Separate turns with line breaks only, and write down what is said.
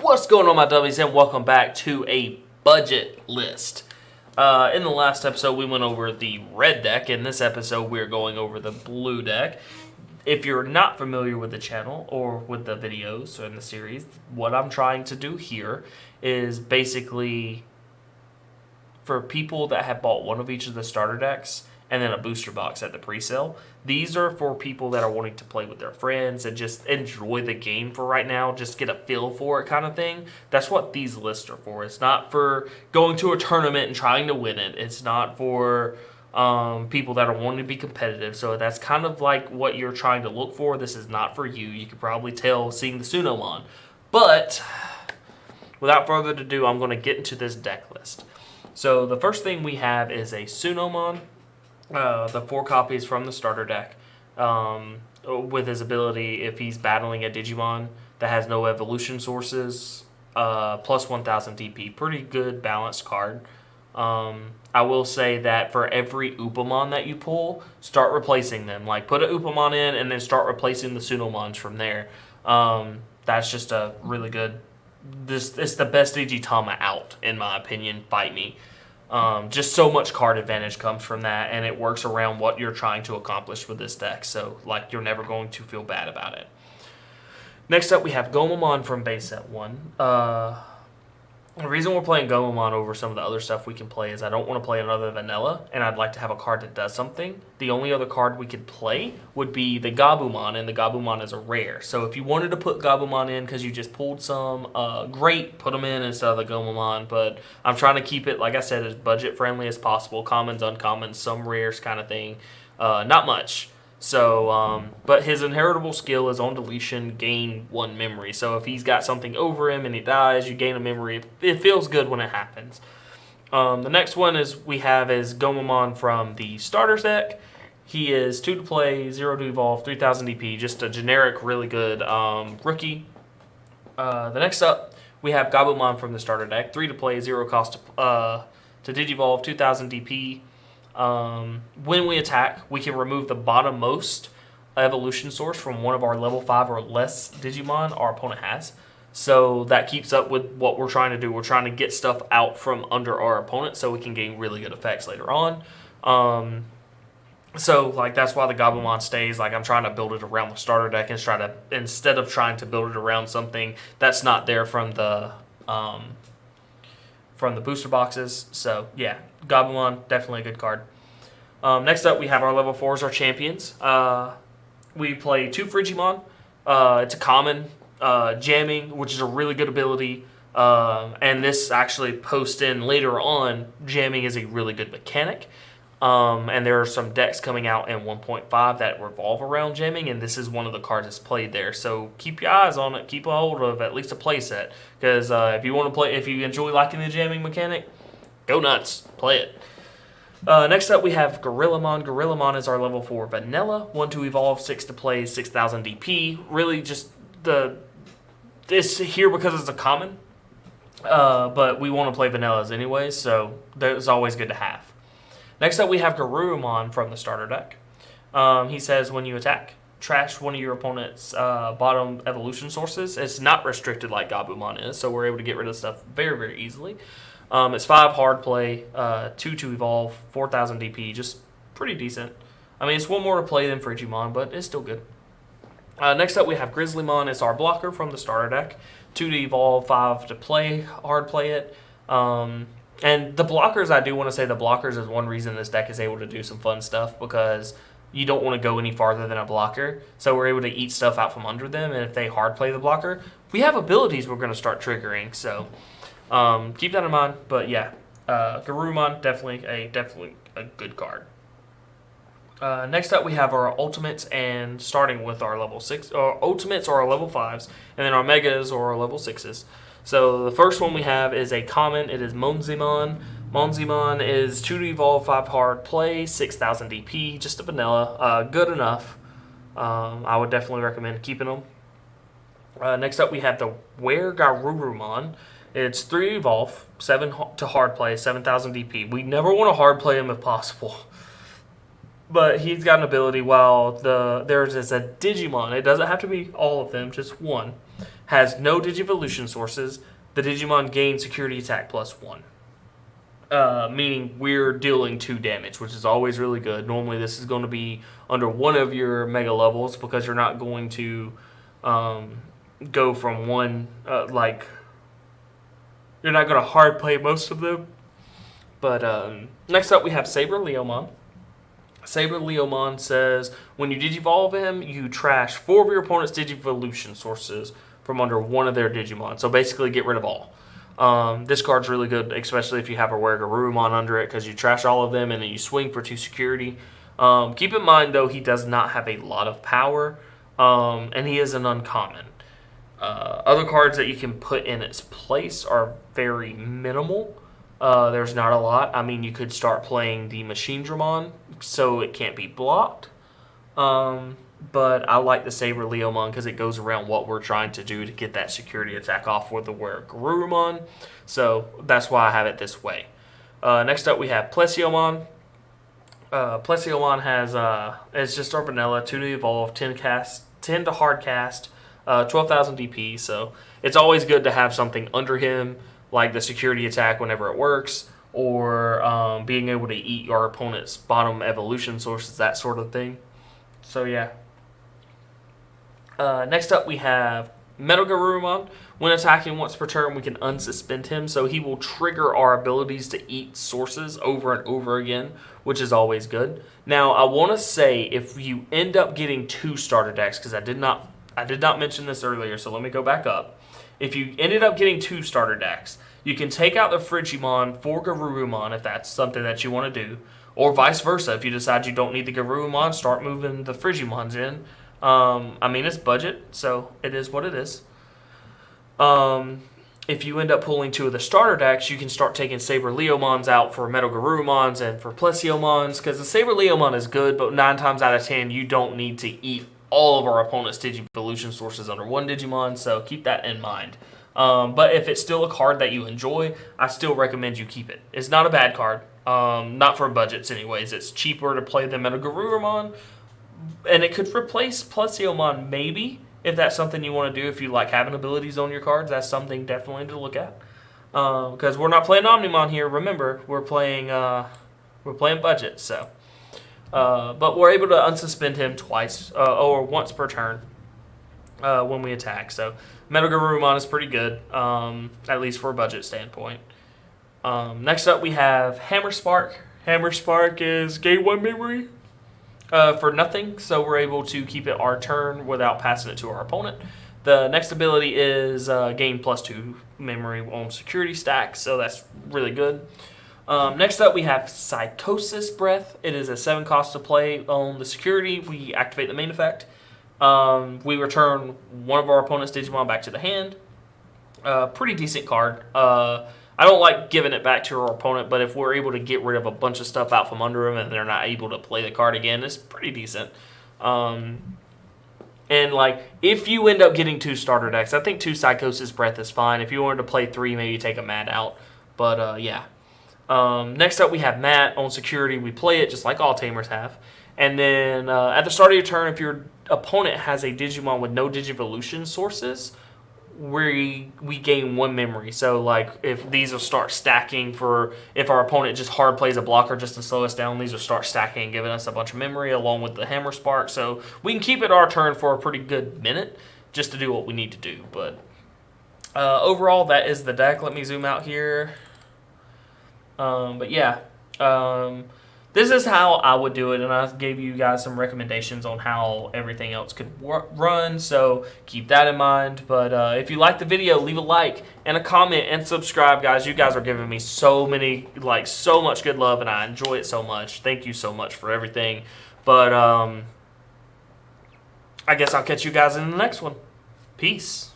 What's going on, my dummies, and welcome back to a budget list. In the last episode, we went over the red deck. In this episode, we're going over the blue deck. If you're not familiar with the channel or with the videos or in the series, what I'm trying to do here is basically for people that have bought one of each of the starter decks and then a booster box at the pre-sale. These are for people that are wanting to play with their friends and just enjoy the game for right now, just get a feel for it kind of thing. That's what these lists are for. It's not for going to a tournament and trying to win it. It's not for people that are wanting to be competitive. So that's kind of like what you're trying to look for. This is not for you. You can probably tell seeing the Sunomon. But without further ado, I'm going to get into this deck list. So the first thing we have is a Sunomon. The 4 copies from the starter deck with his ability if he's battling a Digimon that has no evolution sources, plus 1000 DP. Pretty good balanced card. I will say that for every Upamon that you pull, start replacing them. Like put an Upamon in and then start replacing the Sunomons from there. That's just a really good... It's the best Digitama out, in my opinion. Fight me. Just so much card advantage comes from that, and it works around what you're trying to accomplish with this deck. So, like, you're never going to feel bad about it. Next up, we have Gabumon from base set 1. The reason we're playing Gabumon over some of the other stuff we can play is I don't want to play another vanilla, and I'd like to have a card that does something. The only other card we could play would be the Gabumon, and the Gabumon is a rare. So if you wanted to put Gabumon in because you just pulled some, great, put them in instead of the Gabumon. But I'm trying to keep it, like I said, as budget-friendly as possible. Commons, uncommons, some rares kind of thing. Not much. So, but his inheritable skill is on deletion, gain 1 memory. So if he's got something over him and he dies, you gain a memory. It feels good when it happens. The next one we have is Gabumon from the starter deck. He is 2 to play, 0 to evolve, 3000 DP. Just a generic, really good rookie. The next up, we have Gabumon from the starter deck. 3 to play, 0 cost to Digivolve, 2000 DP. When we attack, we can remove the bottommost evolution source from one of our level 5 or less Digimon our opponent has. So that keeps up with what we're trying to do. We're trying to get stuff out from under our opponent so we can gain really good effects later on. So like that's why the Gabumon stays. Like I'm trying to build it around the starter deck instead of trying to build it around something that's not there from the booster boxes. So yeah, Gabumon, definitely a good card. Next up, we have our level 4s, our champions. We play 2 Frigimon. It's a common, jamming, which is a really good ability. And this actually posts in later on, jamming is a really good mechanic. And there are some decks coming out in 1.5 that revolve around jamming, and this is one of the cards that's played there. So keep your eyes on it. Keep a hold of at least a playset, because if you want to play, if you enjoy liking the jamming mechanic, go nuts, play it. Next up, we have Grizzlymon. Grizzlymon is our level 4 vanilla, 1 to evolve, 6 to play, 6000 DP. Really, just this here because it's a common, but we want to play vanillas anyways, so that's always good to have. Next up, we have Garumon from the starter deck. He says when you attack, trash one of your opponent's bottom evolution sources. It's not restricted like Gabumon is, so we're able to get rid of stuff very, very easily. It's 5 hard play, 2 to evolve, 4000 DP, just pretty decent. I mean, it's 1 more to play than Frigimon, but it's still good. Next up, we have Grizzlymon. It's our blocker from the starter deck. 2 to evolve, 5 to play, hard play it. And the blockers, I do want to say the blockers is one reason this deck is able to do some fun stuff, because you don't want to go any farther than a blocker. So we're able to eat stuff out from under them, and if they hard play the blocker, we have abilities we're going to start triggering. So keep that in mind. But yeah, Garumon, definitely a good card. Next up, we have our ultimates, and starting with our level 6. Our ultimates are our level 5s, and then our megas are our level 6s. So the first one we have is a common. It is Monzimon. Monzimon is 2 to evolve, 5 hard play, 6000 DP, just a vanilla. Good enough. I would definitely recommend keeping them. Next up, we have the Garumon. It's 3 to evolve, 7 to hard play, 7000 DP. We never want to hard play him if possible. But he's got an ability while there's a Digimon. It doesn't have to be all of them, just one. has no Digivolution sources. The Digimon gain security attack +1. Meaning we're dealing 2 damage, which is always really good. Normally this is going to be under one of your mega levels because you're not going to go from one, you're not going to hard play most of them. But next up we have Sabre Leoma. Sabre Leomon says, when you Digivolve him, you trash 4 of your opponent's Digivolution sources from under one of their Digimon. So basically get rid of all. This card's really good, especially if you have a rare Garumon under it, because you trash all of them and then you swing for 2 security. Keep in mind, though, he does not have a lot of power, and he is an uncommon. Other cards that you can put in its place are very minimal. There's not a lot. I mean, you could start playing the Machine Dramon, so it can't be blocked. But I like the Sabre Leomon because it goes around what we're trying to do to get that security attack off with the rare Garumon. So that's why I have it this way. Next up we have Plesiomon. Plesiomon has it's just our vanilla, 2 to evolve, 10 to hard cast, 12,000 DP. So it's always good to have something under him, like the security attack whenever it works, or being able to eat your opponent's bottom evolution sources, that sort of thing. So yeah. Next up we have Metal Garumon. When attacking once per turn, we can unsuspend him, so he will trigger our abilities to eat sources over and over again, which is always good. Now, I want to say if you end up getting 2 starter decks, because I did not mention this earlier, so let me go back up. If you ended up getting 2 starter decks, you can take out the Frigimon for Garumon if that's something that you want to do, or vice versa. If you decide you don't need the Garumon, start moving the Frigimons in. I mean, it's budget, so it is what it is. If you end up pulling 2 of the starter decks, you can start taking Sabre Leomons out for Metal Garumons and for Plesiomons, because the Sabre Leomon is good, but 9 times out of 10, you don't need to eat all of our opponent's Digivolution sources under one Digimon, so keep that in mind. But if it's still a card that you enjoy, I still recommend you keep it. It's not a bad card, not for budgets anyways. It's cheaper to play than Metal Garumon, and it could replace Plesiomon maybe, if that's something you want to do. If you like having abilities on your cards, that's something definitely to look at. Because we're not playing Omnimon here. Remember, we're playing budget. So, but we're able to unsuspend him twice or once per turn when we attack. So, Metal Garumon is pretty good, at least for a budget standpoint. Next up, we have Hammer Spark. Hammer Spark is gain 1 memory for nothing, so we're able to keep it our turn without passing it to our opponent. The next ability is gain +2 memory on security stacks, so that's really good. Next up, we have Cytosis Breath. It is a 7 cost to play on the security. We activate the main effect. We return one of our opponent's Digimon back to the hand. Pretty decent card. I don't like giving it back to our opponent, but if we're able to get rid of a bunch of stuff out from under them and they're not able to play the card again, it's pretty decent. And like, if you end up getting 2 starter decks, I think 2 Cytosis Breath is fine. If you wanted to play 3, maybe take a Matt out. But yeah. Next up, we have Matt on security. We play it just like all Tamers have. And then at the start of your turn, if your opponent has a Digimon with no Digivolution sources, we gain 1 memory. So like if these will start stacking for if our opponent just hard plays a blocker just to slow us down, these will start stacking and giving us a bunch of memory along with the Hammer Spark. So we can keep it our turn for a pretty good minute just to do what we need to do. But overall, that is the deck. Let me zoom out here. But yeah, this is how I would do it, and I gave you guys some recommendations on how everything else could run, so keep that in mind. But if you like the video, leave a like and a comment and subscribe, guys. You guys are giving me so much good love, and I enjoy it so much. Thank you so much for everything. But I guess I'll catch you guys in the next one. Peace.